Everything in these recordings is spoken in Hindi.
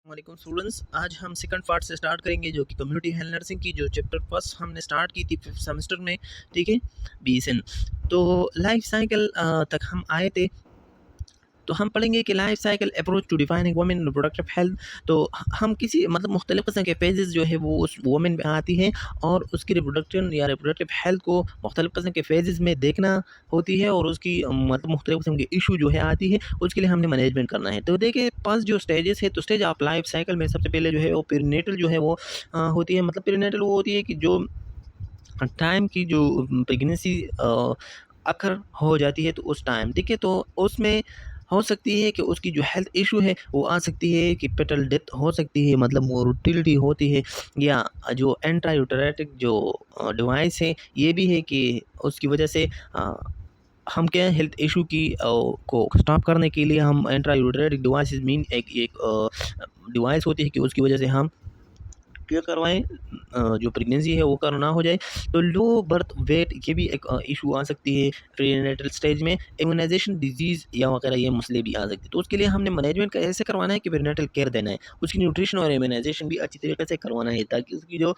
वालेकुम स्टूडेंट्स, आज हम सेकंड पार्ट से स्टार्ट करेंगे जो कि कम्युनिटी हेल्थ नर्सिंग की जो चैप्टर फर्स्ट हमने स्टार्ट की थी फिफ्थ सेमेस्टर में। ठीक है, बीएसएन। तो लाइफ साइकिल तक हम आए थे। तो हम पढ़ेंगे कि life cycle approach to defining women reproductive health. तो हम किसी मतलब मुख्तलिफ किस्म के फेजेस जो है वो उस वुमेन में आती हैं और उसकी रिप्रोडक्शन या रिप्रोडक्टिव हेल्थ को मुख्तलिफ किस्म के फेजेस में देखना होती है, और उसकी मतलब मुख्तलिफ किस्म के इशू जो है आती है, उसके लिए हमने मैनेजमेंट करना है। तो देखिए पांच जो स्टेजेस है, तो स्टेज ऑफ लाइफ साइकिल में सबसे पहले जो है वो पेरीनेटल जो है वो होती है। मतलब पेरीनेटल वो होती है कि जो टाइम की जो प्रेगनेंसी अकर हो जाती है, तो उस टाइम ठीक है, तो उसमें हो सकती है कि उसकी जो हेल्थ इशू है वो आ सकती है कि पेटल डेथ हो सकती है, मतलब मोटिलिटी होती है, या जो एंट्रायूटेरिक जो डिवाइस है ये भी है कि उसकी वजह से हम क्या हेल्थ इशू की को स्टॉप करने के लिए हम एंट्रायूटेरिक डिवाइस मीन एक एक डिवाइस होती है कि उसकी वजह से हम क्या करवाएँ, जो प्रेगनेंसी है वो कर ना हो जाए। तो लो बर्थ वेट ये भी एक इशू आ सकती है प्रीनेटल स्टेज में। इम्यूनाइजेशन डिजीज़ या वगैरह ये मसले भी आ सकते हैं। तो उसके लिए हमने मैनेजमेंट का ऐसे करवाना है कि प्रीनेटल केयर देना है, उसकी न्यूट्रिशन और इम्यूनाइजेशन भी अच्छी तरीके से करवाना है, ताकि उसकी जो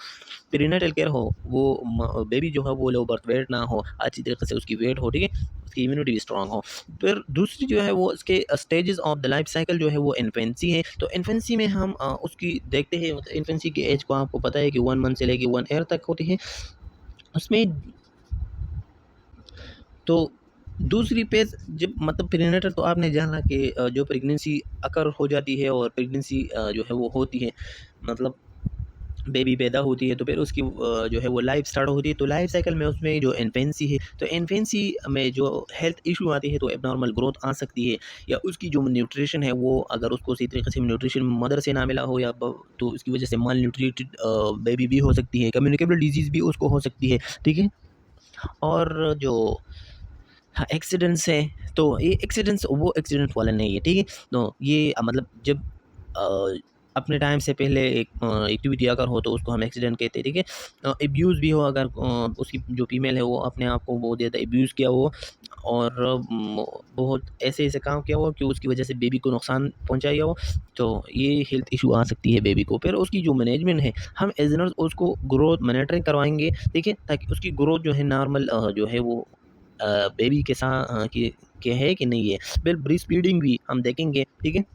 प्रीनेटल केयर हो वो बेबी जो है वो लो बर्थ वेट ना हो, अच्छी तरीके से उसकी वेट हो, ठीक है, उसकी इम्यूनिटी भी स्ट्रांग हो। फिर दूसरी जो है वो उसके stages of the life cycle जो है वो इन्फेंसी है। तो इन्फेंसी में हम उसकी देखते हैं, मतलब इन्फेंसी की एज को आपको पता है कि 1 मंथ से लेके 1 ईयर तक होती है उसमें। तो दूसरी पेज जब मतलब प्रीनेटल, तो आपने जाना कि जो प्रेगनेंसी अकर हो जाती है और प्रेगनेंसी जो है वो होती है, मतलब बेबी पैदा होती है, तो फिर उसकी जो है वो लाइफ स्टार्ट होती है। तो लाइफ साइकिल में उसमें जो इन्फेंसी है, तो इन्फेंसी में जो हेल्थ इशू आती है, तो एबनॉर्मल ग्रोथ आ सकती है, या उसकी जो न्यूट्रिशन है वो अगर उसको सही तरीके से न्यूट्रिशन मदर से ना मिला हो, या तो उसकी वजह से माल न्यूट्रिटेड बेबी भी हो सकती है, कम्युनिकेबल डिजीज़ भी उसको हो सकती है, ठीक है। और जो हाँ, एक्सीडेंट्स है, तो ये एक्सीडेंट्स वो एक्सीडेंट वाला नहीं है, ठीक है। तो ये मतलब जब अपने टाइम से पहले एक एक्टिविटी अगर हो तो उसको हम एक्सीडेंट कहते हैं, ठीक है। एब्यूज़ भी हो, अगर उसकी जो फीमेल है वो अपने आप को वो ज़्यादा एब्यूज़ किया हो, और बहुत ऐसे-ऐसे काम किया हो कि उसकी वजह से बेबी को नुकसान पहुँचाया हो, तो ये हेल्थ इशू आ सकती है बेबी को। फिर उसकी जो मैनेजमेंट है, हम एज़ नर्स उसको ग्रोथ मॉनिटरिंग करवाएँगे, ठीक है, ताकि उसकी ग्रोथ जो है नॉर्मल जो है वो बेबी के साथ कि है कि नहीं है। फिर ब्रेस्ट फीडिंग भी हम देखेंगे, ठीक है।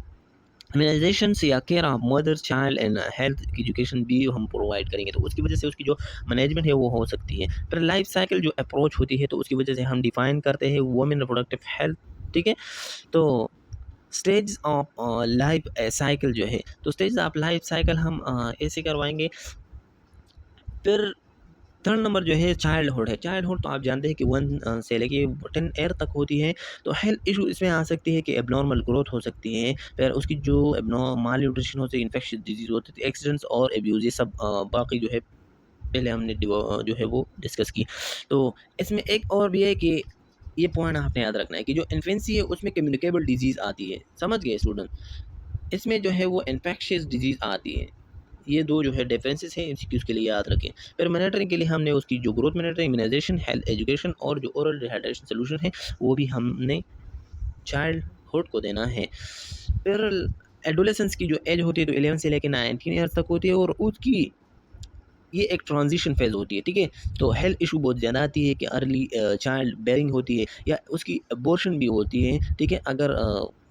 इम्यूनाइजेशन से या care of mother child and health education भी हम प्रोवाइड करेंगे, तो उसकी वजह से उसकी जो मैनेजमेंट है वो हो सकती है। फिर लाइफ साइकिल जो अप्रोच होती है, तो उसकी वजह से हम डिफाइन करते हैं वुमेन रिप्रोडक्टिव हेल्थ, ठीक है। तो स्टेज ऑफ लाइफ साइकिल जो है, तो स्टेज ऑफ लाइफ साइकिल हम ऐसे करवाएंगे। फिर थर्ड नंबर जो है चाइल्डहुड है। चाइल्डहुड तो आप जानते हैं कि 1 से लेके 10 ईयर तक होती है। तो हेल्थ इशू इसमें आ सकती है कि एब्नॉर्मल ग्रोथ हो सकती है, फिर उसकी जो माल न्यूट्रिशन होती है, इन्फेक्शियस डिजीज़ होती है, एक्सीडेंट्स और एब्यूज़, ये सब बाकी जो है पहले हमने जो है वो डिस्कस की। तो इसमें एक और भी है कि ये पॉइंट आपने याद रखना है कि जो इन्फेंसी है उसमें कम्युनिकेबल डिजीज़ आती है। समझ गए स्टूडेंट? इसमें जो है वो इन्फेक्शियस डिजीज़ आती है। ये 2 जो है डिफरेंसेस हैं, एमसीक्यूज़ के लिए याद रखें। फिर मॉनिटरिंग के लिए हमने उसकी जो growth monitoring, immunisation, health education और जो ओरल रिहाइड्रेशन सॉल्यूशन है, वो भी हमने चाइल्डहुड को देना है। फिर एडोलेसेंस की जो एज होती है, तो 11 से लेके 19 ईयर्स तक होती है, और उसकी ये एक ट्रांजिशन फेज़ होती है, ठीक है। तो हेल्थ इशू बहुत ज़्यादा आती है कि अर्ली चाइल्ड बेयरिंग होती है, या उसकी अबॉर्शन भी होती है, ठीक है। अगर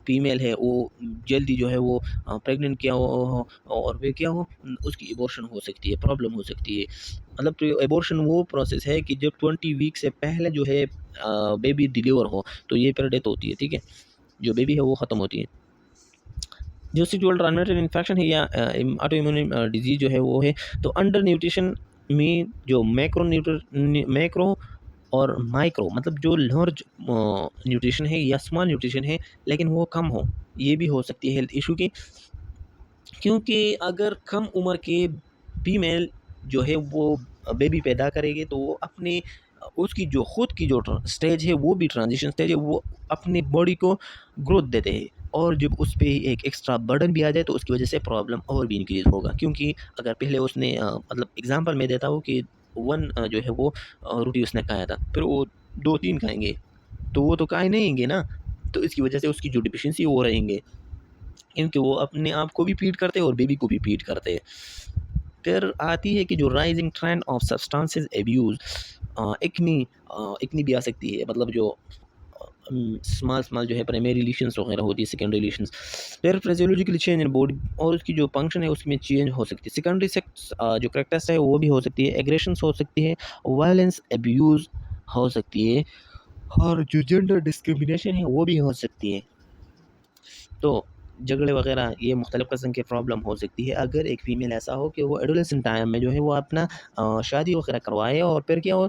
फीमेल है वो जल्दी जो है वो प्रेग्नेंट किया हो और वे क्या हो, उसकी अबॉर्शन हो सकती है, प्रॉब्लम हो सकती है। मतलब अबॉर्शन वो प्रोसेस है कि जब 20 वीक से पहले जो है बेबी डिलीवर हो, तो ये फिर डेथ होती है, ठीक है। जो बेबी है वो ख़त्म होती है। जो सेक्सुअल ट्रांसमिटेड इन्फेक्शन है, या ऑटो इम्यून डिजीज़ जो है वो है। तो अंडर न्यूट्रिशन में जो मैक्रो और माइक्रो, मतलब जो लार्ज न्यूट्रिशन है या स्मॉल न्यूट्रिशन है, लेकिन वो कम हो, ये भी हो सकती है हेल्थ इशू की। क्योंकि अगर कम उम्र के फीमेल जो है वो बेबी पैदा करेगी, तो वो अपने उसकी जो खुद की जो स्टेज है वो भी ट्रांजिशन स्टेज है, वो अपनी बॉडी को ग्रोथ देते हैं, और जब उस पे एक एक्स्ट्रा बर्डन भी आ जाए तो उसकी वजह से प्रॉब्लम और भी इंक्रीज़ होगा। क्योंकि अगर पहले उसने मतलब एग्जांपल मैं देता हूँ कि 1 जो है वो रोटी उसने खाया था, फिर वो 2-3 खाएँगे, तो वो तो खाए नहीं होंगे ना, तो इसकी वजह से उसकी जो डिफिशिएंसी वो रहेंगे। क्योंकि वो अपने आप को भी फीड करते हैं और बेबी को भी फीड करते हैं। फिर आती है कि जो rising trend of substances abuse, इकनी इकनी भी आ सकती है, मतलब जो स्मॉल स्मॉल जो है प्राइमरी लीशंस वगैरह होती है, सेकेंडरी लीशंस। फिर फिजियोलॉजिकल चेंज इन बॉडी और उसकी जो फंक्शन है उसमें चेंज हो सकती है। सेकेंडरी सेक्स जो करैक्टर्स है वो भी हो सकती है, एग्रेशंस हो सकती है, वायलेंस एब्यूज़ हो सकती है, और जो जेंडर डिस्क्रिमिनेशन है वो भी हो सकती है। तो झगड़े वगैरह ये मुख्तलिफ़ किस्म की प्रॉब्लम हो सकती है अगर एक फ़ीमेल ऐसा हो कि वो एडोलेसेंट टाइम में जो है वो अपना शादी वगैरह करवाए, और फिर क्या हो,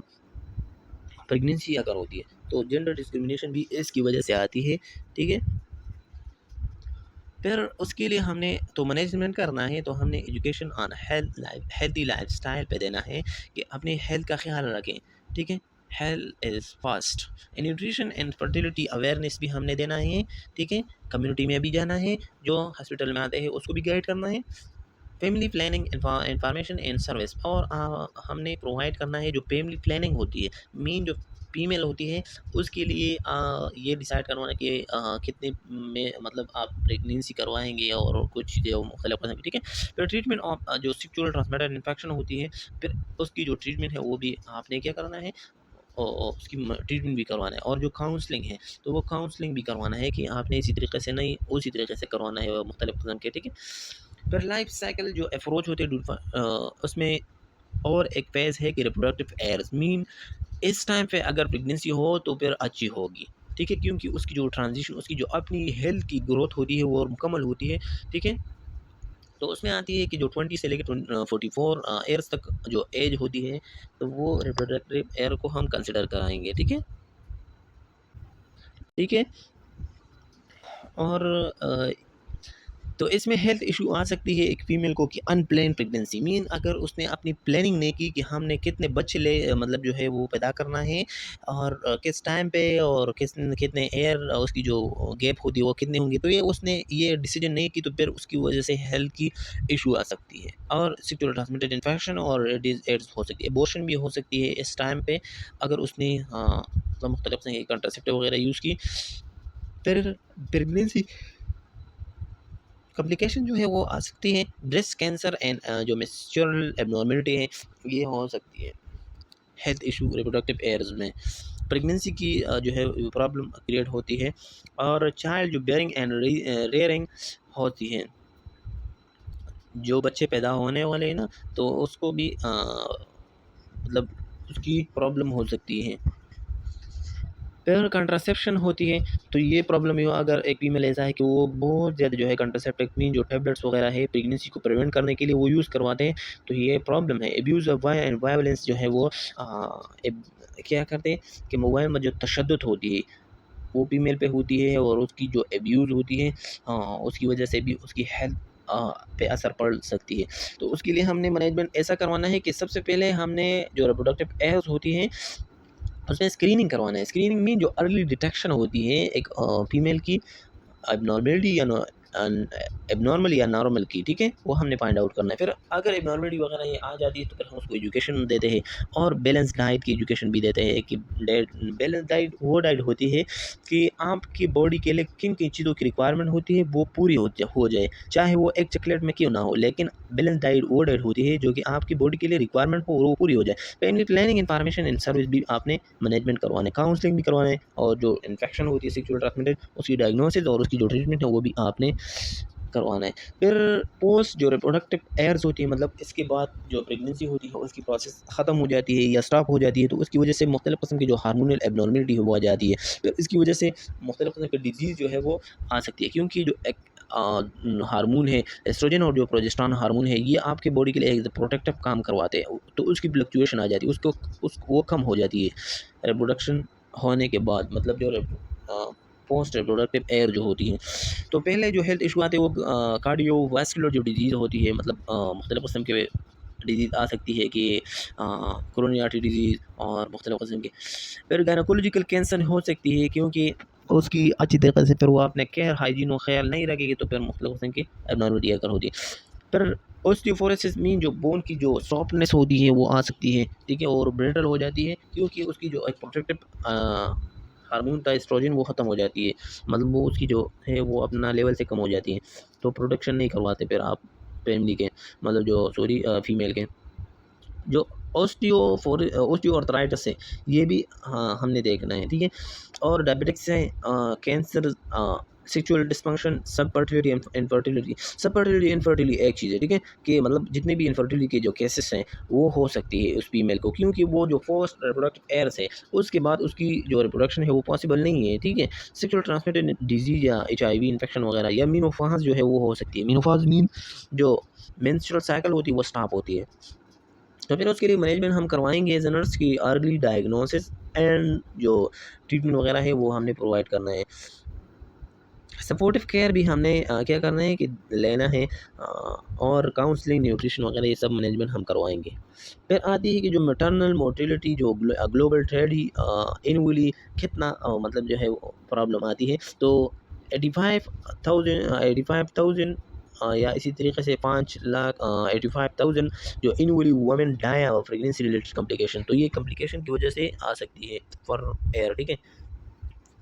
प्रेगनेंसी अगर होती है तो जेंडर डिस्क्रिमिनेशन भी इसकी वजह से आती है। ठीक है। फिर उसके लिए हमने तो मैनेजमेंट करना है, तो हमने एजुकेशन ऑन हेल्दी लाइफस्टाइल पे देना है कि अपने हेल्थ का ख्याल रखें। ठीक है। Health is first. Nutrition and fertility awareness भी हमने देना है। ठीक है। कम्युनिटी में भी जाना है, जो हॉस्पिटल में आते हैं उसको भी गाइड करना है। Family planning information and service, और हमने प्रोवाइड करना है जो फैमिली प्लानिंग होती है, मेन जो फीमेल होती है उसके लिए ये डिसाइड करवाना कि कितने में मतलब आप प्रेगनेंसी करवाएंगे और कुछ जो मुख्तलिफ किस्म की। ठीक है। फिर ट्रीटमेंट ऑफ जो सेक्सुअल ट्रांसमिटेड इन्फेक्शन होती है, फिर उसकी जो ट्रीटमेंट है वो भी आपने क्या करना है, और उसकी ट्रीटमेंट भी करवाना है। और जो काउंसलिंग है तो वो काउंसलिंग भी करवाना है कि आपने इसी तरीके से नहीं उसी तरीके से करवाना है मुख्तलिफ किस्म के। ठीक है। फिर लाइफ साइकिल जो अप्रोच होते हैं उसमें और एक फेज़ है कि रिप्रोडक्टिव एयर्स मीन इस टाइम पे अगर प्रेगनेंसी हो तो फिर अच्छी होगी। ठीक है, क्योंकि उसकी जो ट्रांजिशन उसकी जो अपनी हेल्थ की ग्रोथ होती है वो मुकम्मल होती है। ठीक है। तो उसमें आती है कि जो 20 से लेकर 44 ईयर्स तक जो एज होती है तो वो रिप्रोडक्टिव एयर को हम कंसिडर कराएंगे। ठीक है। ठीक है। और तो इसमें हेल्थ इशू आ सकती है एक फ़ीमेल को कि अनप्लान प्रेगनेंसी मीन अगर उसने अपनी प्लानिंग नहीं की कि हमने कितने बच्चे मतलब जो है वो पैदा करना है, और किस टाइम पे और कितने एयर उसकी जो गैप होती है वो कितने होंगे, तो ये उसने ये डिसीजन नहीं की तो फिर उसकी वजह से हेल्थ की इशू आ सकती है। और सेक्सुअल ट्रांसमिटेड इन्फेक्शन और एड्स हो सकती है, एबॉर्शन भी हो सकती है इस टाइम पे अगर उसने मतलब मुख्तलिफ कंट्रासेप्टिव वगैरह यूज़ की। फिर प्रेगनेंसी कॉम्प्लिकेशन जो है वो आ सकती है, ब्रेस्ट कैंसर एंड जो मेंस्ट्रुअल एब्नॉर्मलिटी है ये हो सकती है। हेल्थ इशू रिप्रोडक्टिव एयर्स में प्रेगनेंसी की जो है प्रॉब्लम क्रिएट होती है, और चाइल्ड जो बेयरिंग एंड रेयरिंग होती है, जो बच्चे पैदा होने वाले हैं ना तो उसको भी मतलब उसकी प्रॉब्लम हो सकती है। फिर कंट्रासेप्शन होती है, तो ये प्रॉब्लम ये अगर एक फीमेल ऐसा है कि वो बहुत ज़्यादा जो है कंट्रासेप्टिव मीन जो टैबलेट्स वगैरह है प्रेगनेंसी को प्रिवेंट करने के लिए वो यूज़ करवाते हैं, तो ये प्रॉब्लम है। एब्यूज़ ऑफ वायलेंस जो है वो क्या करते हैं कि मोबाइल में जो तशद्दुद होती है वो फीमेल पे होती है, और उसकी जो एब्यूज़ होती है उसकी वजह से भी उसकी हेल्थ पे असर पड़ सकती है। तो उसके लिए हमने मैनेजमेंट ऐसा करवाना है कि सबसे पहले हमने जो रिप्रोडक्टिव एयर्स होती हैं उसमें स्क्रीनिंग करवाना है। स्क्रीनिंग में जो अर्ली डिटेक्शन होती है एक फीमेल की एबनॉर्मलिटी या एबनॉर्मल या नॉर्मल की। ठीक है, वो हमने फाइंड आउट करना है। फिर अगर एबनॉर्मलिटी वगैरह ये आ जाती है तो फिर हम उसको एजुकेशन देते हैं, और बैलेंस डाइट की एजुकेशन भी देते हैं कि बैलेंस डाइट वो डाइट होती है कि आपकी बॉडी के लिए किन किन चीज़ों की रिक्वायरमेंट होती है वो पूरी हो जाए, चाहे वो एक चॉकलेट में क्यों ना हो, लेकिन बैलेंस डाइट वो डाइट होती है जो कि आपकी बॉडी के लिए रिक्वायरमेंट हो और वो पूरी हो जाए। Family planning information and service भी आपने मैनेजमेंट करवाना है, काउंसलिंग भी करवाना है, और जो इन्फेक्शन होती है सेक्सुअल ट्रांसमिटेड उसकी डायग्नोसिस और उसकी जो ट्रीटमेंट है वो भी आपने करवाना है। फिर पोस्ट जो रिप्रोडक्टिव एयर्स होती है, मतलब इसके बाद जो प्रेगनेंसी होती है उसकी प्रोसेस ख़त्म हो जाती है या स्टॉप हो जाती है, तो उसकी वजह से मुख्तलिफ़ किस्म की जो हार्मोनल एबनॉर्मलिटी है वो आ जाती है। फिर इसकी वजह से मुख्तलिफ़ किस्म की डिजीज़ जो है वो आ सकती है, क्योंकि जो एक हार्मोन है एस्ट्रोजन और जो प्रोजेस्टेरॉन हार्मोन है ये आपकी बॉडी के लिए एक प्रोटेक्टिव काम करवाते हैं, तो उसकी फ्लक्चुएशन आ जाती है, वो कम हो जाती है रिप्रोडक्शन होने के बाद, मतलब जो पोस्ट रिप्रोडक्टिव एयर जो होती है। तो पहले जो हेल्थ इशू आते हैं वो कार्डियोवास्कुलर जो डिजीज़ होती है, मतलब मुख्तलिफ़ किस्म के डिजीज़ आ सकती है कि कोरोनरी आर्टरी डिजीज़ और मुख्तलिफ़ किस्म के। फिर गायनोकोलॉजिकल कैंसर हो सकती है, क्योंकि उसकी अच्छी तरीके से फिर वो अपने केयर हाइजीन और ख्याल नहीं रखेगी तो फिर मुख्तलिफ़ किस्म की एबनॉर्मलिटी अगर होती है। फिर ऑस्टियोपोरोसिस मीन जो बोन की जो सॉफ्टनेस होती है वो आ सकती है। ठीक है, और ब्रिटल हो जाती है, क्योंकि उसकी जो एक प्रोटेक्टिव हार्मोन था एस्ट्रोजन वो ख़त्म हो जाती है, मतलब वो उसकी जो है वो अपना लेवल से कम हो जाती है, तो प्रोडक्शन नहीं करवाते फिर आप फैमिली के, मतलब जो सॉरी फीमेल के। जो ऑस्टियोआर्थराइटिस है ये भी हाँ हमने देखना है, ठीक है। और डायबिटिक्स है, कैंसर, सेक्सुअल डिस्फंक्शन, सब फर्टिलिटी, इनफर्टिलिटी। सब फर्टिलिटी इनफर्टिलिटी एक चीज़ है, ठीक है, कि मतलब जितने भी इनफर्टिलिटी के जो केसेस हैं वो हो सकती है उस फीमेल को, क्योंकि वो जो फर्स्ट रिप्रोडक्टिव एयर्स है उसके बाद उसकी जो रिप्रोडक्शन है वो पॉसिबल नहीं है, ठीक है। सेक्सुअल ट्रांसमिटेड डिजीज या HIV इन्फेक्शन वगैरह, या मीनोफाज जो है वो हो सकती है। मीनोफाज मीन जो मेंस्ट्रुअल साइकिल होती है वो स्टॉप होती है, तो फिर उसके लिए मैनेजमेंट हम करवाएंगे एज ए नर्स की अर्ली डायग्नोसिस एंड जो ट्रीटमेंट वगैरह है वो हमने प्रोवाइड करना है। सपोर्टिव केयर भी हमने क्या करना है कि लेना है, और काउंसलिंग, न्यूट्रिशन वगैरह ये सब मैनेजमेंट हम करवाएंगे। फिर आती है कि जो मैटरनल मोर्टेलिटी जो ग्लोबल ट्रेडी इनवली कितना मतलब जो है प्रॉब्लम आती है, तो 85,000 या इसी तरीके से 5,85,000 जो इनवली वुमेन डाई और प्रेगनेंसी रिलेटेड कॉम्प्लिकेशन, तो ये कॉम्प्लिकेशन की वजह से आ सकती है फॉर एयर, ठीक है।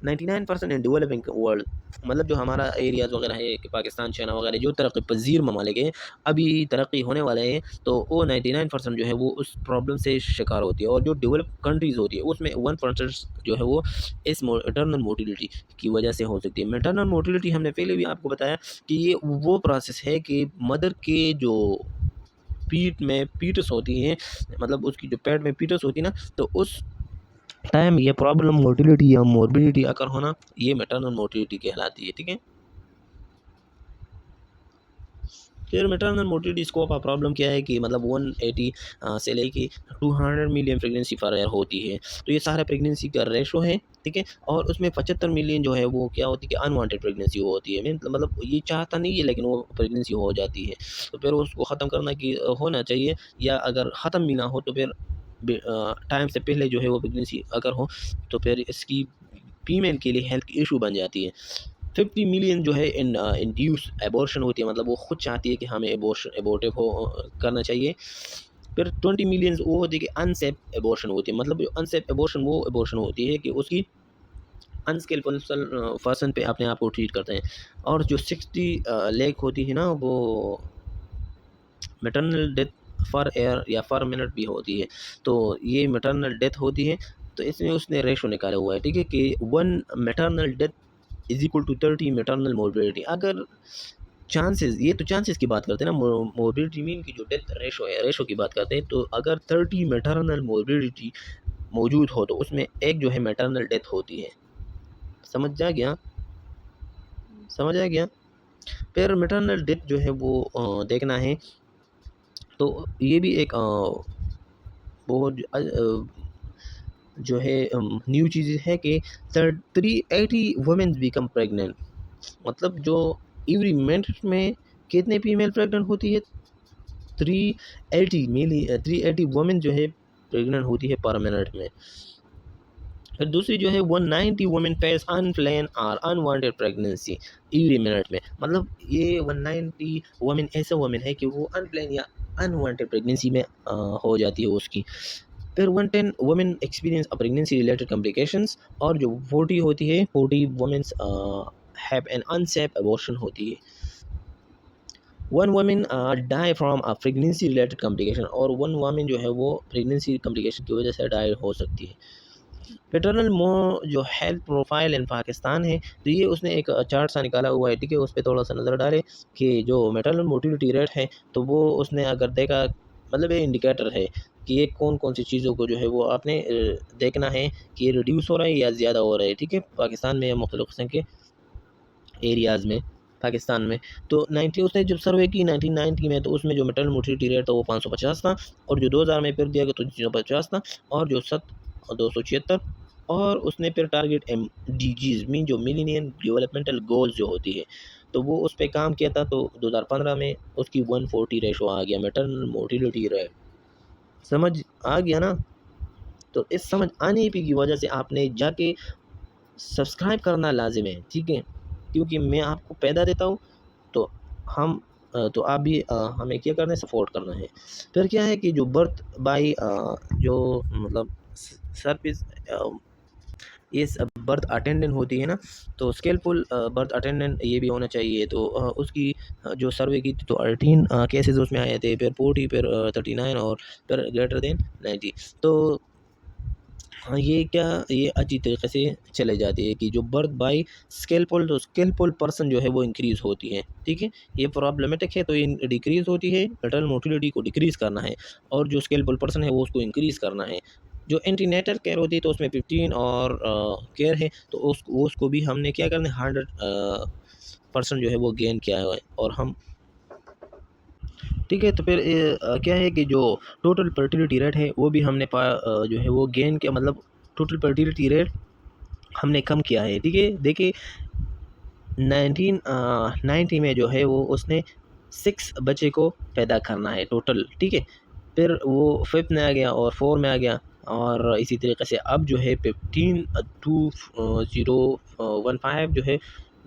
99% इन डेवलपिंग वर्ल्ड, मतलब जो हमारा एरियाज़ वगैरह है कि पाकिस्तान, चाइना वगैरह जो तरक्की पजीर ममालिक हैं, अभी तरक्की होने वाले हैं, तो वो 99% जो है वो उस प्रॉब्लम से शिकार होती है, और जो डेवलप कंट्रीज़ होती है उसमें 1% जो है वो इस मैटरनल मोटिलिटी की वजह से हो सकती है। मैटरनल मोटिलिटी हमने पहले भी आपको बताया कि ये वो प्रोसेस है कि मदर के जो पीठ में पीटस होती हैं, मतलब उसकी जो पेट में पीटस होती है ना, तो उस टाइम ये प्रॉब्लम मोटिलिटी या मोर्बिडिटी अगर होना, ये मैटरनल मोटिलिटी कहलाती है, ठीक है। फिर maternal motility scope of problem क्या है कि मतलब 180 से लेके 200 मिलियन प्रेगनेंसी पर ईयर होती है, तो ये सारा प्रेगनेंसी का रेशो है, ठीक है। और उसमें 75 मिलियन जो है वो क्या होती है कि अनवांटेड प्रेगनेंसी होती है, मतलब ये चाहता नहीं है लेकिन वो प्रेगनेंसी हो जाती है, तो फिर उसको ख़त्म करना की होना चाहिए, या अगर ख़त्म भी ना हो तो फिर टाइम से पहले जो है वो प्रेगनेंसी अगर हो तो फिर इसकी फीमेल के लिए हेल्थ इशू बन जाती है। 50 मिलियन जो है इंड्यूस एबॉर्शन होती है, मतलब वो खुद चाहती है कि हमें एबोर्टिव हो करना चाहिए। फिर 20 मिलियंस वो होती है कि अनसेफ एबॉर्शन होती है, मतलब जो अनसेफ एबॉर्शन वो एबॉर्शन होती है कि उसकी अनस्किलफुल पर्सन पे अपने आप को ट्रीट करते हैं। और जो 60 लेख होती है ना वो मैटरनल डेथ फॉर एयर या फॉर मिनट भी होती है, तो ये मैटरनल डेथ होती है, तो इसमें उसने रेशो निकाला हुआ है, ठीक है, कि 1 maternal death is equal to 30 maternal morbidity. अगर चांसेस, ये तो चांसेस की बात करते हैं ना, मोर्बिडिटी मीन की जो डेथ रेशो है, रेशो की बात करते हैं, तो अगर 30 मैटरनल मोर्बिडिटी मौजूद हो तो उसमें एक जो है मैटरनल डेथ होती है। समझ आ गया, समझ आ गया। फिर मैटरनल डेथ जो है वो देखना है, तो ये भी एक बहुत जो है न्यू चीज़ है कि 380 वुमेन बिकम प्रेग्नेंट, मतलब जो एवरी मिनट में कितने फीमेल प्रेग्नेंट होती है, 380 मेनली 380 वुमेन जो है प्रेग्नेंट होती है पर मिनट में। फिर दूसरी जो है 190 वुमेन फेस अनप्लान और अनवांटेड प्रेगनेंसी एवरी मिनट में, मतलब ये 190 वुमेन ऐसे वुमेन है कि वो अनप्लान या अनवांटेड प्रेगनेंसी में हो जाती है उसकी। फिर 110 women experience pregnancy related complications, और जो 40 होती है 40 womens have an unsafe abortion होती है। 1 women die from a pregnancy related complication, और 1 वुमेन जो है वो प्रेगनेंसी कॉम्प्लिकेशन की वजह से डाई हो सकती है। पैटर्नल मो जो हेल्थ प्रोफाइल इन पाकिस्तान है, तो ये उसने एक चार्ट सा निकाला हुआ है, ठीक है, उस पे थोड़ा सा नज़र डालें कि जो मैटरनल मोटिलिटी रेट है, तो वो उसने अगर देखा, मतलब ये इंडिकेटर है कि ये कौन कौन सी चीज़ों को जो है वो आपने देखना है कि ये रिड्यूस हो रहा है या ज़्यादा हो रहा है, ठीक है, पाकिस्तान में या मुख्तलिफ किस्म के एरियाज़ में पाकिस्तान में। तो 90 उसने जब सर्वे की 1990 में, तो उसमें जो मैटरनल मोटिलिटी रेट था वो 550 था, और जो 2000 में फिर दिया गया तो 350 था, और जो 276, और उसने फिर टारगेट MDGs मीन जो मिलेनियम डेवलपमेंटल गोल्स जो होती है, तो वो उस पर काम किया था, तो 2015 में उसकी 140 रेशो आ गया मैटरनल मोटिलिटी रेट। समझ आ गया ना? तो इस समझ आने की वजह से आपने जाके सब्सक्राइब करना लाजिम है, ठीक है, क्योंकि मैं आपको पैदा देता हूँ, तो हम तो आप भी हमें क्या करना है, सपोर्ट करना है। फिर क्या है कि जो बर्थ बाई जो मतलब सर्विस ये सब बर्थ अटेंडेंट होती है ना, तो स्किलफुल बर्थ अटेंडेंट ये भी होना चाहिए। तो उसकी जो सर्वे की थी तो 18 केसेस उसमें आए थे, फिर 40, फिर 39 और फिर ग्रेटर देन 90। तो हाँ, ये क्या, ये अच्छी तरीके से चले जाती है कि जो बर्थ बाय स्किलफुल, तो स्किलफुल पर्सन जो है वो इंक्रीज़ होती है, ठीक है। ये प्रॉब्लमेटिक है तो ये डिक्रीज़ होती है, मैटरनल मोर्टेलिटी को डिक्रीज़ करना है, और जो स्किलफुल पर्सन है वो उसको इंक्रीज़ करना है। जो एंटीनेटल केयर होती है तो उसमें 15 और केयर है, तो उसको भी हमने क्या करना है, 100% जो है वो गेन किया है, और हम ठीक है। तो फिर क्या है कि जो टोटल फर्टिलिटी रेट है वो भी हमने जो है वो गेन किया, मतलब टोटल फर्टिलिटी रेट हमने कम किया है, ठीक है। देखिए 1990 में जो है वो उसने 6 बच्चे को पैदा करना है टोटल, ठीक है। फिर वो 5th में आ गया और 4 में आ गया, और इसी तरीके से अब जो है 15 जो है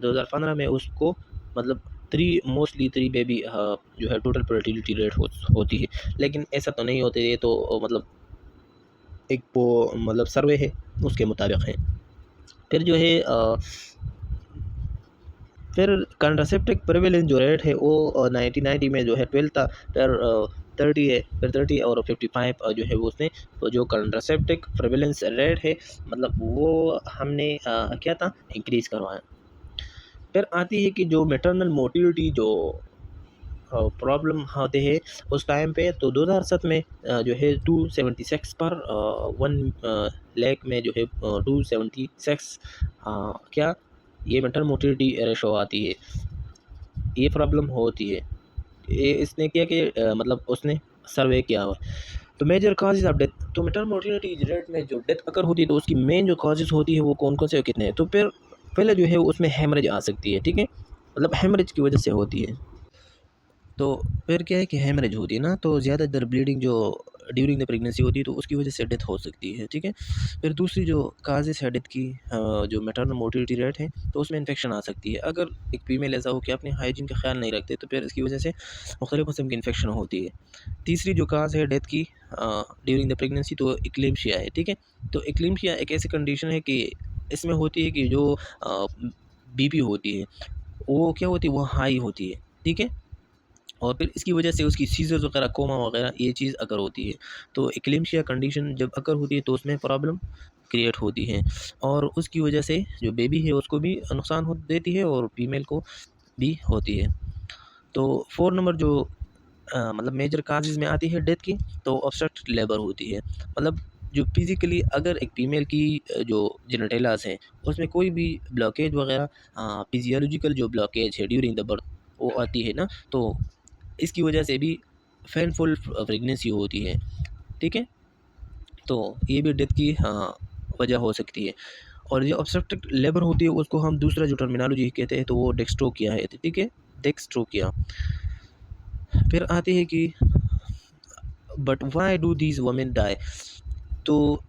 2015 में उसको, मतलब 3 बेबी जो है टोटल फर्टिलिटी रेट होती है। लेकिन ऐसा तो नहीं होते, ये तो मतलब एक वो मतलब सर्वे है उसके मुताबिक है। फिर जो है फिर कंट्रासेप्टिव प्रेवलेंस जो रेट है वो 1990 में जो है 12 था, फिर 30 है, फिर 30 और 55 जो है वो उसने, तो जो कंट्रासेप्टिव प्रेवलेंस रेट है मतलब वो हमने क्या था, इंक्रीज़ करवाया। फिर आती है कि जो मैटरनल मोर्टिलिटी जो प्रॉब्लम होते हैं उस टाइम पे, तो 2007 में जो है 276 पर 1 लाख में जो है 276 क्या, ये मेंटल मोटिलिटी रेशो आती है, ये प्रॉब्लम होती है। ये इसने किया कि मतलब उसने सर्वे किया हुआ। तो मेजर कॉजेज ऑफ डेथ, तो मेंटल मोटिलिटी रेट में जो डेथ अगर होती है तो उसकी मेन जो कॉजेज होती है वो कौन कौन से और कितने हैं। तो फिर पहले जो है उसमें हेमरेज आ सकती है, ठीक है, मतलब हेमरेज की वजह से होती है। तो फिर क्या है कि हेमरेज होती है ना, तो ज़्यादातर ब्लीडिंग जो ड्यूरिंग द प्रेगनेंसी होती है तो उसकी वजह से डेथ हो सकती है, ठीक है। फिर दूसरी जो काजेज़ है डेथ की, जो मैटरनल मोर्टिलिटी रेट है तो उसमें इन्फेक्शन आ सकती है। अगर एक फीमेल ऐसा हो कि अपने हाइजीन का ख्याल नहीं रखते तो फिर इसकी वजह से मुख्तलिफ़ किस्म की इन्फेक्शन होती है। तीसरी जो काज है डेथ की ड्यूरिंग द प्रेगनेंसी तो इक्लेम्शिया है, ठीक है। तो इक्लेम्शिया एक ऐसी कंडीशन है कि इसमें होती है कि जो बीपी होती है वो क्या होती है, वो हाई होती है, ठीक है। और फिर इसकी वजह से उसकी सीज़र्स वगैरह, कोमा वगैरह ये चीज़ अगर होती है, तो एक्लेम्शिया कंडीशन जब अगर होती है तो उसमें प्रॉब्लम क्रिएट होती है, और उसकी वजह से जो बेबी है उसको भी नुकसान हो देती है और फीमेल को भी होती है। तो 4 नंबर जो मतलब मेजर काजेज़ में आती है डेथ की, तो ऑब्स्ट्रक्टेड लेबर होती है। मतलब जो फिज़िकली अगर एक फीमेल की जो जेनिटलियाज़ हैं उसमें कोई भी ब्लॉकेज वगैरह, फिजियोलॉजिकल जो ब्लॉकेज है ड्यूरिंग द बर्थ वो आती है ना, तो इसकी वजह से भी पेनफुल प्रेगनेंसी होती है, ठीक है। तो ये भी डेथ की वजह हो सकती है। और जो ऑब्स्ट्रक्टेड लेबर होती है उसको हम दूसरा जो टर्मिनोलॉजी कहते हैं तो वो डेक्स्ट्रोकिया है, ठीक है, डेक्स्ट्रोकिया। फिर आती है कि but why do these women die, तो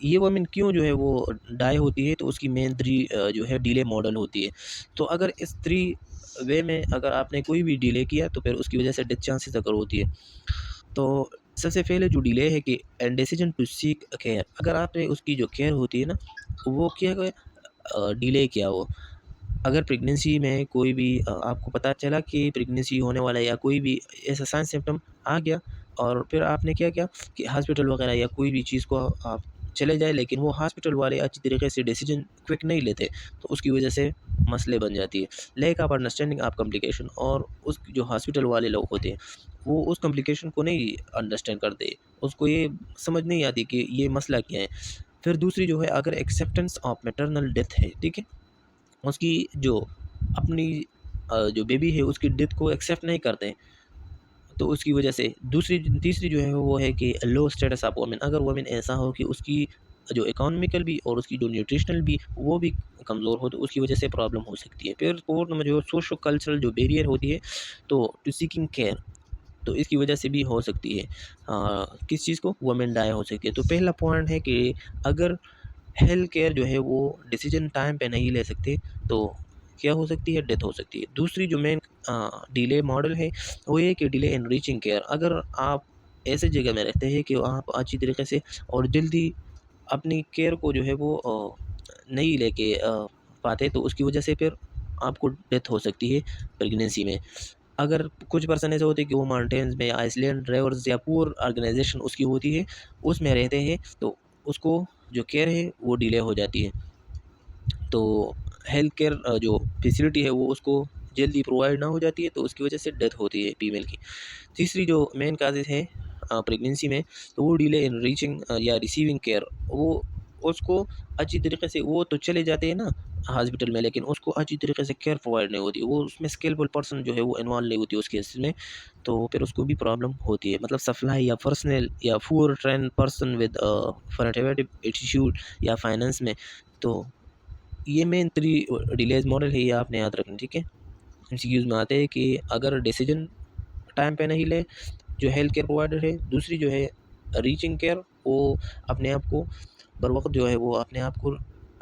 ये वुमेन क्यों जो है वो डाई होती है, तो उसकी मेन 3 जो है डिले मॉडल होती है। तो अगर इस 3 वे में अगर आपने कोई भी डिले किया तो फिर उसकी वजह से डेथ चांसेस अगर होती है। तो सबसे पहले जो डिले है कि डिसीजन टू सीक केयर, अगर आपने उसकी जो केयर होती है ना वो क्या डिले किया वो, अगर प्रेगनेंसी में कोई भी आपको पता चला कि प्रेगनेंसी होने वाला है या कोई भी ऐसा साइन सिम्टम आ गया, और फिर आपने क्या किया कि हॉस्पिटल वगैरह या कोई भी चीज़ को आप चले जाए, लेकिन वो हॉस्पिटल वाले अच्छी तरीके से डिसीजन क्विक नहीं लेते, तो उसकी वजह से मसले बन जाती है। Lack of understanding of complication, और उस जो हॉस्पिटल वाले लोग होते हैं वो उस कॉम्प्लिकेशन को नहीं अंडरस्टैंड करते, उसको ये समझ नहीं आती कि ये मसला क्या है। फिर दूसरी जो है अगर एक्सेप्टेंस ऑफ मैटरनल डेथ है, ठीक है, उसकी जो अपनी जो बेबी है उसकी डेथ को एक्सेप्ट नहीं करते, तो उसकी वजह से तीसरी जो है वो है कि लो स्टेटस ऑफ वुमेन, अगर वुमेन ऐसा हो कि उसकी जो इकोनॉमिकल भी और उसकी जो न्यूट्रिशनल भी वो भी कमज़ोर हो, तो उसकी वजह से प्रॉब्लम हो सकती है। फिर फोर्थ नंबर जो सोशो कल्चरल जो बैरियर होती है, तो टू सीकिंग केयर, तो इसकी वजह से भी हो सकती है किस चीज़ को, वुमेन डाई हो सकती है। तो पहला पॉइंट है कि अगर हेल्थ केयर जो है वो डिसीजन टाइम पे नहीं ले सकते तो क्या हो सकती है, डेथ हो सकती है। दूसरी जो मेन डिले मॉडल है वो ये कि डिले इन रीचिंग केयर, अगर आप ऐसे जगह में रहते हैं कि आप अच्छी तरीके से और जल्दी अपनी केयर को जो है वो नहीं लेके पाते, तो उसकी वजह से फिर आपको डेथ हो सकती है प्रेगनेंसी में। अगर कुछ पर्सन ऐसे होते हैं कि वो माउंटेन्स में, आइसलैंड ड्राइवर्स या पुअर ऑर्गेनाइजेशन उसकी होती है, उसमें रहते हैं, तो उसको जो केयर है वो डिले हो जाती है। तो हेल्थ केयर जो फैसिलिटी है वो उसको जल्दी प्रोवाइड ना हो जाती है, तो उसकी वजह से डेथ होती है फीमेल की। तीसरी जो मेन काजेज़ है प्रेगनेंसी में, तो वो डिले इन रीचिंग या रिसीविंग केयर। वो उसको अच्छी तरीके से, वो तो चले जाते हैं ना हॉस्पिटल में, लेकिन उसको अच्छी तरीके से केयर प्रोवाइड नहीं होती, वो उसमें स्किलफुल पर्सन जो है वो इन्वॉल्व नहीं होती उस केस में, तो फिर उसको भी प्रॉब्लम होती है। मतलब सप्लाई या पर्सनल या poor train person with fertility attitude या फाइनेंस में। तो ये मेन 3 डिलेज मॉडल है, ये आपने याद रखना, ठीक है। एमसीक्यूज़ में आते हैं कि अगर डिसीजन टाइम पे नहीं ले जो हेल्थ केयर प्रोवाइडर है, दूसरी जो है रीचिंग केयर, वो अपने आप को बर वक्त जो है वो अपने आप को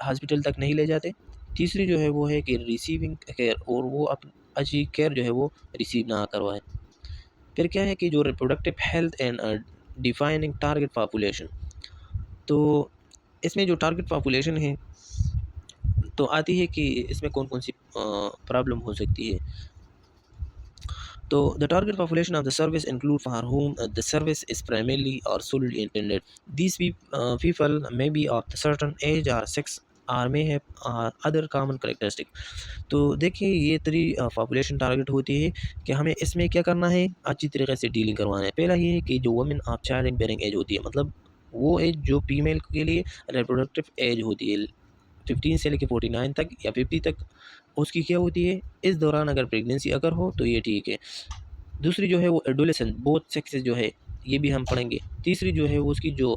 हॉस्पिटल तक नहीं ले जाते। तीसरी जो है वो है कि रिसीविंग केयर, और वो अच्छी केयर जो है वो रिसीव ना करवाए। फिर क्या है कि जो reproductive health and defining target population, तो इसमें जो टारगेट पॉपुलेशन है तो आती है कि इसमें कौन कौन सी प्रॉब्लम हो सकती है। तो the target population of the service include for whom the service is primarily or solely intended. These people may be of a certain age or sex or may have other common characteristic. तो देखिए ये 3 पॉपुलेशन टारगेट होती है कि हमें इसमें क्या करना है, अच्छी तरीके से डीलिंग करवाना है। पहला ये है कि जो women of child bearing age होती है, मतलब वो एज जो फीमेल के लिए रिप्रोडक्टिव एज होती है 15 से लेकर 49 तक या 50 तक, उसकी क्या होती है, इस दौरान अगर प्रेगनेंसी अगर हो तो ये ठीक है। दूसरी जो है वो एडोलेसेंट, बोथ सेक्सेस जो है, ये भी हम पढ़ेंगे। तीसरी जो है वो उसकी जो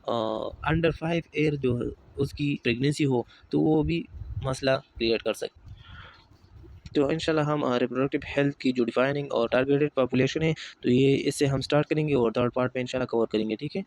अंडर 5 ईयर जो है उसकी प्रेगनेंसी हो, तो वो भी मसला क्रिएट कर सकते। तो इंशाल्लाह हम रिप्रोडक्टिव हेल्थ की जो डिफाइनिंग और टारगेटेड पॉपुलेशन है, तो ये इससे हम स्टार्ट करेंगे और थर्ड पार्ट में इंशाल्लाह कवर करेंगे, ठीक है।